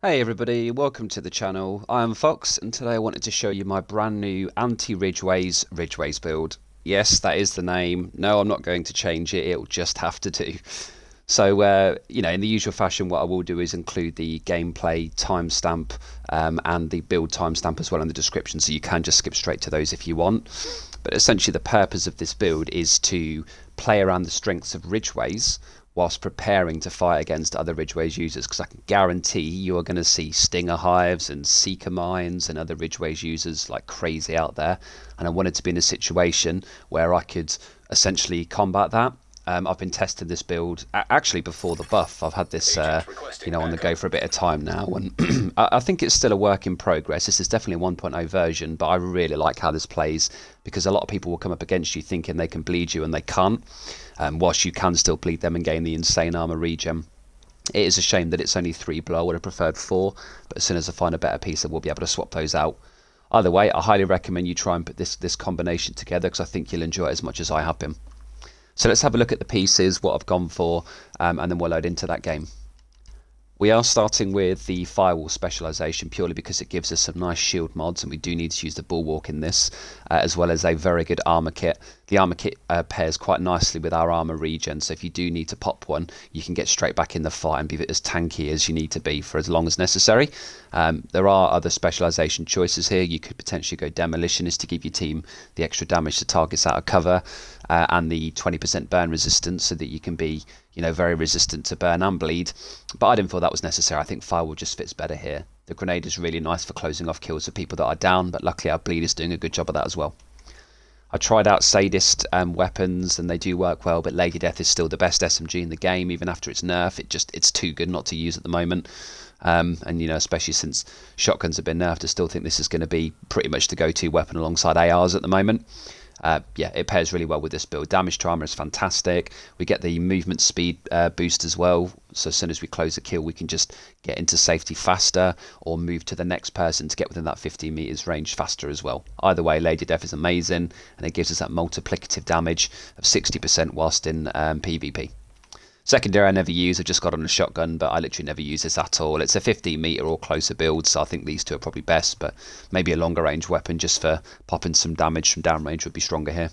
Hey everybody, welcome to the channel. I am Fox and today I wanted to show you my brand new Ridgeways build. Yes, that is the name. No, I'm not going to change it, it'll just have to do. So, in the usual fashion, what I will do is include the gameplay timestamp and the build timestamp as well in the description, so you can just skip straight to those if you want. But essentially the purpose of this build is to play around the strengths of Ridgeways whilst preparing to fight against other Ridgeways users, because I can guarantee you are going to see Stinger Hives and Seeker Mines and other Ridgeways users like crazy out there, and I wanted to be in a situation where I could essentially combat that. I've been testing this build actually before the buff. I've had this on the go for a bit of time now, and I think it's still a work in progress. This is definitely a 1.0 version, but I really like how this plays, because a lot of people will come up against you thinking they can bleed you and they can't, whilst you can still bleed them and gain the insane armour regen. It is a shame that it's only 3 blue. I would have preferred 4, but as soon as I find a better piece I will be able to swap those out. Either way, I highly recommend you try and put this combination together, because I think you'll enjoy it as much as I have been. So let's have a look at the pieces, what I've gone for, and then we'll load into that game. We are starting with the firewall specialisation purely because it gives us some nice shield mods, and we do need to use the bulwark in this, as well as a very good armour kit. The armour kit pairs quite nicely with our armour regen, so if you do need to pop one, you can get straight back in the fight and be as tanky as you need to be for as long as necessary. There are other specialisation choices here. You could potentially go demolitionist to give your team the extra damage to targets out of cover, and the 20% burn resistance, so that you can be very resistant to burn and bleed. But I didn't feel that was necessary. I think firewall just fits better here. The grenade is really nice for closing off kills of people that are down, but luckily our bleed is doing a good job of that as well. I tried out Sadist weapons and they do work well, but Lady Death is still the best SMG in the game, even after its nerf. It's too good not to use at the moment. And especially since shotguns have been nerfed, I still think this is going to be pretty much the go-to weapon alongside ARs at the moment. It pairs really well with this build. Damage to armor is fantastic. We get the movement speed boost as well, so as soon as we close a kill we can just get into safety faster or move to the next person to get within that 15 meters range faster as well. Either way, Lady Death is amazing, and it gives us that multiplicative damage of 60% whilst in PvP. Secondary I never use, I just got on a shotgun, but I literally never use this at all. It's a 15 meter or closer build, so I think these two are probably best, but maybe a longer range weapon just for popping some damage from downrange would be stronger here.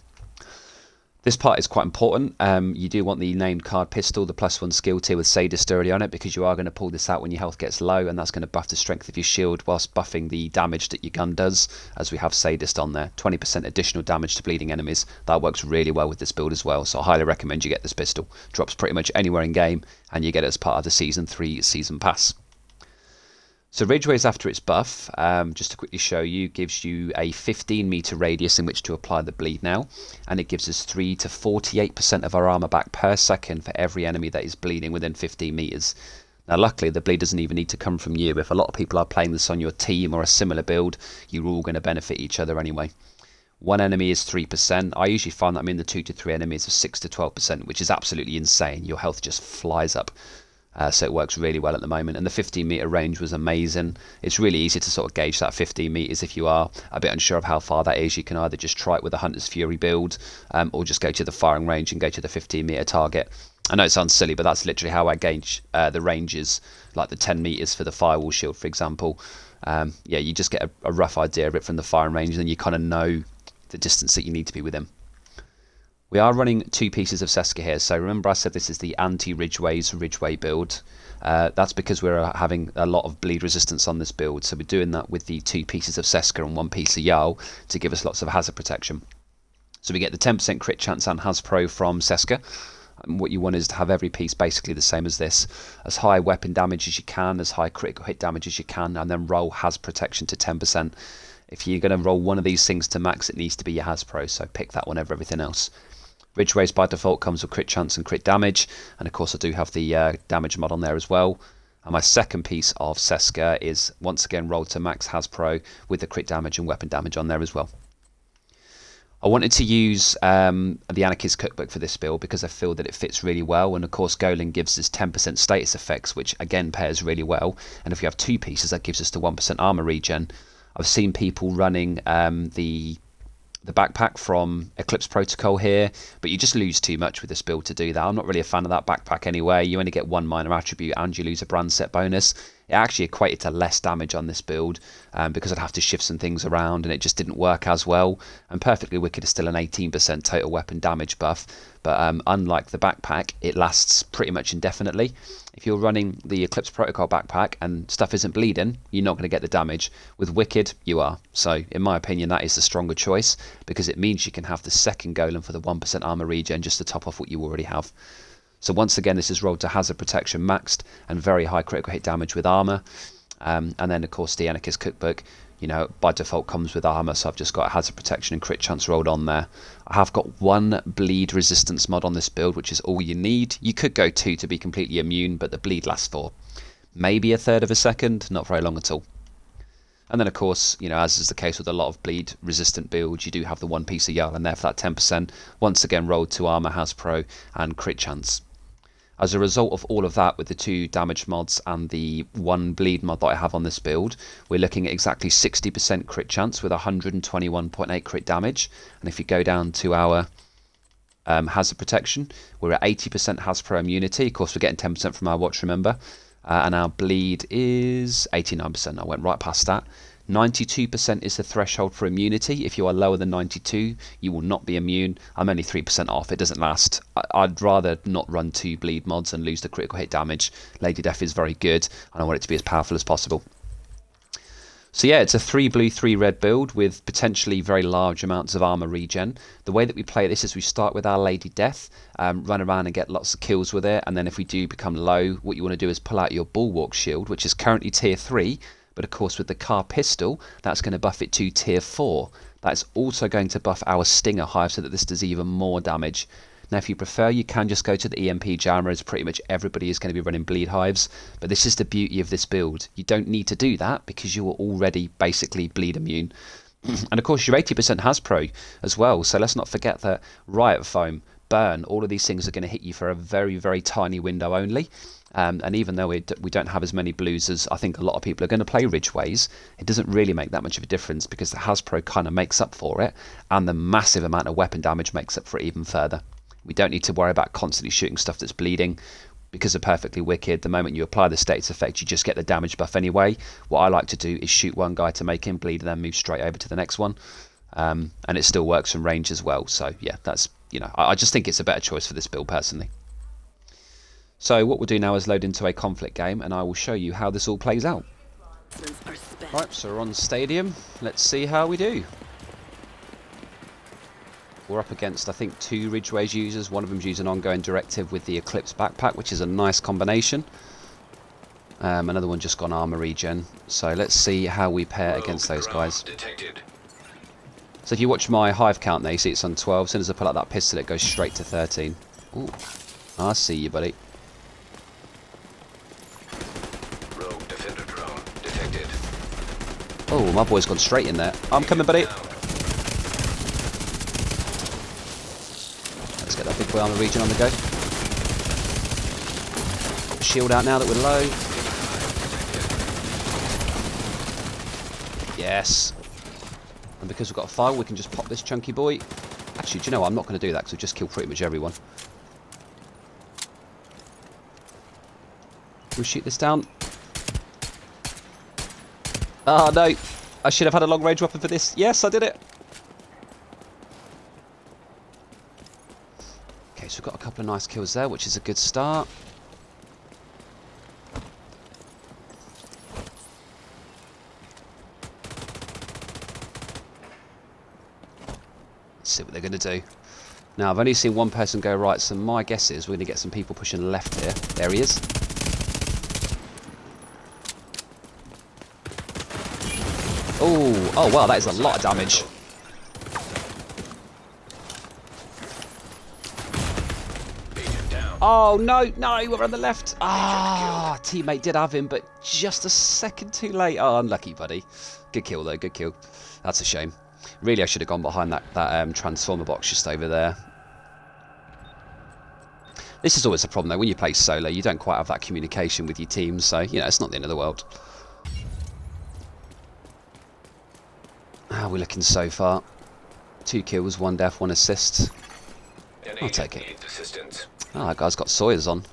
This part is quite important. You do want the named card pistol, the +1 skill tier with Sadist already on it, because you are going to pull this out when your health gets low, and that's going to buff the strength of your shield whilst buffing the damage that your gun does, as we have Sadist on there. 20% additional damage to bleeding enemies. That works really well with this build as well, so I highly recommend you get this pistol. Drops pretty much anywhere in game, and you get it as part of the Season 3 Season Pass. So Ridgeways, after its buff, just to quickly show you, gives you a 15 meter radius in which to apply the bleed now, and it gives us 3 to 48% of our armor back per second for every enemy that is bleeding within 15 meters. Now luckily the bleed doesn't even need to come from you. If a lot of people are playing this on your team or a similar build, you're all going to benefit each other anyway. One enemy is 3%. I usually find that I'm in the 2 to 3 enemies of 6 to 12%, which is absolutely insane. Your health just flies up. So it works really well at the moment, and the 15 meter range was amazing. It's really easy to sort of gauge that 15 meters. If you are a bit unsure of how far that is, you can either just try it with a Hunter's Fury build, or just go to the firing range and go to the 15 meter target. I know it sounds silly, but that's literally how I gauge the ranges, like the 10 meters for the firewall shield, for example. You just get a rough idea of it from the firing range, and then you kind of know the distance that you need to be within. We are running 2 pieces of Seska here, so remember I said this is the anti-Ridgeways Ridgeway build. That's because we're having a lot of bleed resistance on this build, so we're doing that with the 2 pieces of Seska and 1 piece of Jarl to give us lots of hazard protection. So we get the 10% crit chance and Has Pro from Seska. And what you want is to have every piece basically the same as this. As high weapon damage as you can, as high critical hit damage as you can, and then roll Has protection to 10%. If you're going to roll one of these things to max, it needs to be your Has Pro, so pick that one over everything else. Ridgeways by default comes with crit chance and crit damage, and of course I do have the damage mod on there as well. And my second piece of Seska is once again rolled to max Has Pro with the crit damage and weapon damage on there as well. I wanted to use the Anarchist Cookbook for this build because I feel that it fits really well, and of course Golan gives us 10% status effects, which again pairs really well, and if you have 2 pieces that gives us the 1% armor regen. I've seen people running the backpack from Eclipse Protocol here, but you just lose too much with this build to do that. I'm not really a fan of that backpack anyway. You only get 1 minor attribute and you lose a brand set bonus. It actually equated to less damage on this build because I'd have to shift some things around, and it just didn't work as well. And Perfectly Wicked is still an 18% total weapon damage buff, but unlike the backpack, it lasts pretty much indefinitely. If you're running the Eclipse Protocol backpack and stuff isn't bleeding, you're not going to get the damage. With Wicked, you are. So, in my opinion, that is the stronger choice, because it means you can have the second golem for the 1% armour regen just to top off what you already have. So once again, this is rolled to hazard protection maxed and very high critical hit damage with armour. And then, of course, the Anarchist Cookbook, you know, by default comes with armour, so I've just got hazard protection and crit chance rolled on there. I have got one bleed resistance mod on this build, which is all you need. You could go 2 to be completely immune, but the bleed lasts for maybe a third of a second, not very long at all. And then, of course, you know, as is the case with a lot of bleed resistant builds, you do have the one piece of Jarl in there for that 10%, once again rolled to armour, has pro and crit chance. As a result of all of that, with the 2 damage mods and the 1 bleed mod that I have on this build, we're looking at exactly 60% crit chance with 121.8 crit damage. And if you go down to our hazard protection, we're at 80% has pro immunity. Of course, we're getting 10% from our watch, remember. And our bleed is 89%. I went right past that. 92% is the threshold for immunity. If you are lower than 92, you will not be immune. I'm only 3% off. It doesn't last. I'd rather not run 2 bleed mods and lose the critical hit damage. Lady Death is very good, and I want it to be as powerful as possible. So yeah, it's a 3 blue, 3 red build with potentially very large amounts of armour regen. The way that we play this is we start with our Lady Death, run around and get lots of kills with it, and then if we do become low, what you want to do is pull out your Bulwark shield, which is currently tier 3, but of course with the car pistol, that's going to buff it to tier 4. That's also going to buff our Stinger Hive so that this does even more damage. Now if you prefer, you can just go to the EMP jammer, as pretty much everybody is going to be running bleed hives, but this is the beauty of this build. You don't need to do that because you are already basically bleed immune. And of course your 80% has pro as well, so let's not forget that Riot Foam, Burn, all of these things are going to hit you for a very, very tiny window only. And even though we don't have as many blues as I think a lot of people are going to play Ridgeways, it doesn't really make that much of a difference because the Hasbro kind of makes up for it, and the massive amount of weapon damage makes up for it even further. We don't need to worry about constantly shooting stuff that's bleeding because of Perfectly Wicked. The moment you apply the status effect, you just get the damage buff anyway. What I like to do is shoot one guy to make him bleed and then move straight over to the next one. And it still works from range as well. So yeah, that's, you know, I just think it's a better choice for this build personally. So what we'll do now is load into a conflict game, and I will show you how this all plays out. Right, so we're on Stadium. Let's see how we do. We're up against, I think, 2 Ridgeways users. One of them's using ongoing directive with the Eclipse backpack, which is a nice combination. Another one just gone armour regen. So let's see how we pair against those guys. So if you watch my hive count there, you see it's on 12. As soon as I pull out that pistol, it goes straight to 13. Ooh, I see you, buddy. Oh, my boy's gone straight in there. I'm coming, buddy. Let's get that big boy armor regen on the go. Shield out now that we're low. Yes. And because we've got a file, we can just pop this chunky boy. Actually, do you know what? I'm not going to do that because we've just killed pretty much everyone. We'll shoot this down. Oh no, I should have had a long range weapon for this. Yes, I did it. Okay, so we've got a couple of nice kills there, which is a good start. Let's see what they're going to do. Now, I've only seen one person go right, so my guess is we're going to get some people pushing left here. There he is. Oh wow, that is a lot of damage. Oh no, we're on the left. Ah, teammate did have him, but just a second too late. Oh, unlucky, buddy. Good kill though, good kill. That's a shame. Really, I should have gone behind that transformer box just over there. This is always a problem though. When you play solo, you don't quite have that communication with your team, so you know it's not the end of the world. How are we looking so far? 2 kills, 1 death, 1 assist. I'll take it. Ah, that guy's got Sawyers on.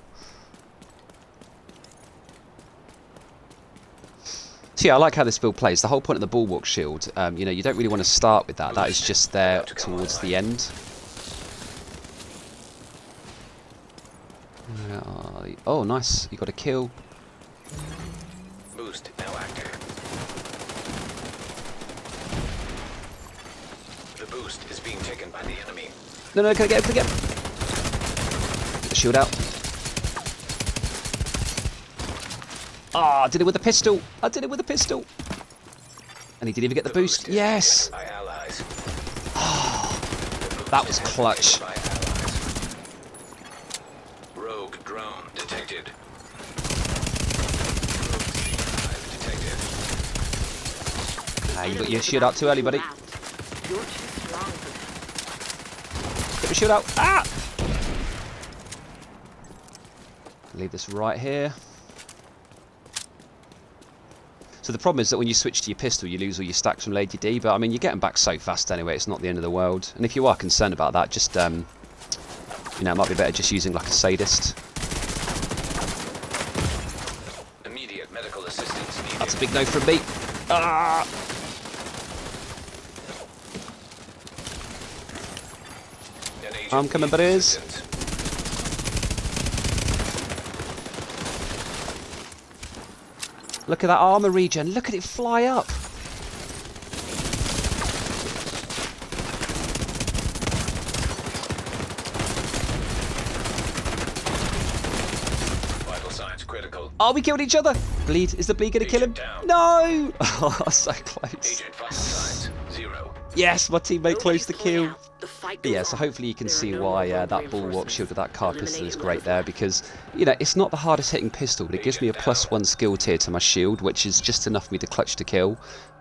So yeah, I like how this build plays. The whole point of the bulwark shield, you know, you don't really want to start with that. That is just there towards the end. Oh, nice. You got a kill. Boost now active. The boost is being taken by the enemy. No, can I get him? Get the shield out. Ah, I did it with a pistol. And he didn't even get the boost. Yes. Oh, that was clutch. Rogue drone detected. You got your shield out too early, buddy. You're too strong for this. Get the shield out. Ah! Leave this right here. So the problem is that when you switch to your pistol, you lose all your stacks from Lady D. But I mean, you're getting back so fast anyway. It's not the end of the world. And if you are concerned about that, just you know, it might be better just using like a Sadist. Immediate medical assistance needed. That's a big no from me. Ah! I'm coming, buddies. Look at that armour regen. Look at it fly up. Vital signs critical. Oh, we killed each other. Bleed. Is the bleed going to kill him? No. Oh, so close. Agent vital signs 0. Yes, my teammate closed the kill. The fight But yeah, goes so on. hopefully you can There are see no why more that bulwark reinforcements. shield with that card pistol is Eliminating great the there, fight. because, you know, it's not the hardest hitting pistol, but it gives me a +1 skill tier to my shield, which is just enough for me to clutch to kill.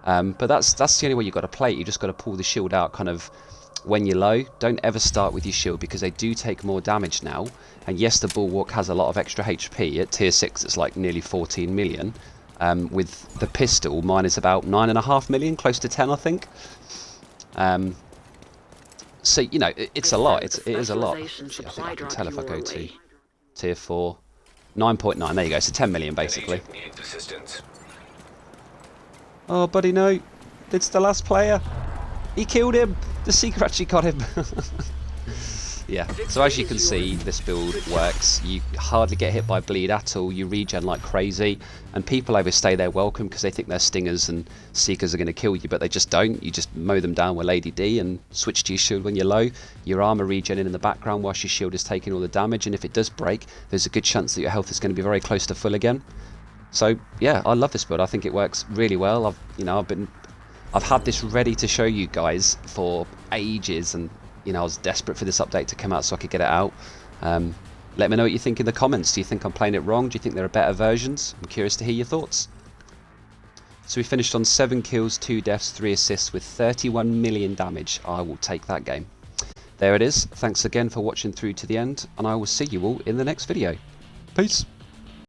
But that's the only way you've got to play it. You just got to pull the shield out kind of when you're low. Don't ever start with your shield, because they do take more damage now. And yes, the bulwark has a lot of extra HP. At tier 6 it's like nearly 14 million. With the pistol, mine is about 9.5 million, close to 10 I think. So, you know, it's a lot. It is a lot. Actually, I think I can tell if I go to tier 4. 9.9, there you go, so 10 million basically. Agent needs assistance. Oh, buddy, no. It's the last player. He killed him. The Seeker actually got him. Yeah, so as you can see, this build works. You hardly get hit by bleed at all. You regen like crazy. And people overstay their welcome because they think their Stingers and Seekers are going to kill you, but they just don't. You just mow them down with Lady D and switch to your shield when you're low. Your armour regening in the background whilst your shield is taking all the damage. And if it does break, there's a good chance that your health is going to be very close to full again. So yeah, I love this build. I think it works really well. I've had this ready to show you guys for ages, and you know, I was desperate for this update to come out so I could get it out. Let me know what you think in the comments. Do you think I'm playing it wrong? Do you think there are better versions? I'm curious to hear your thoughts. So we finished on 7 kills, 2 deaths, 3 assists with 31 million damage. I will take that game. There it is. Thanks again for watching through to the end, and I will see you all in the next video. Peace.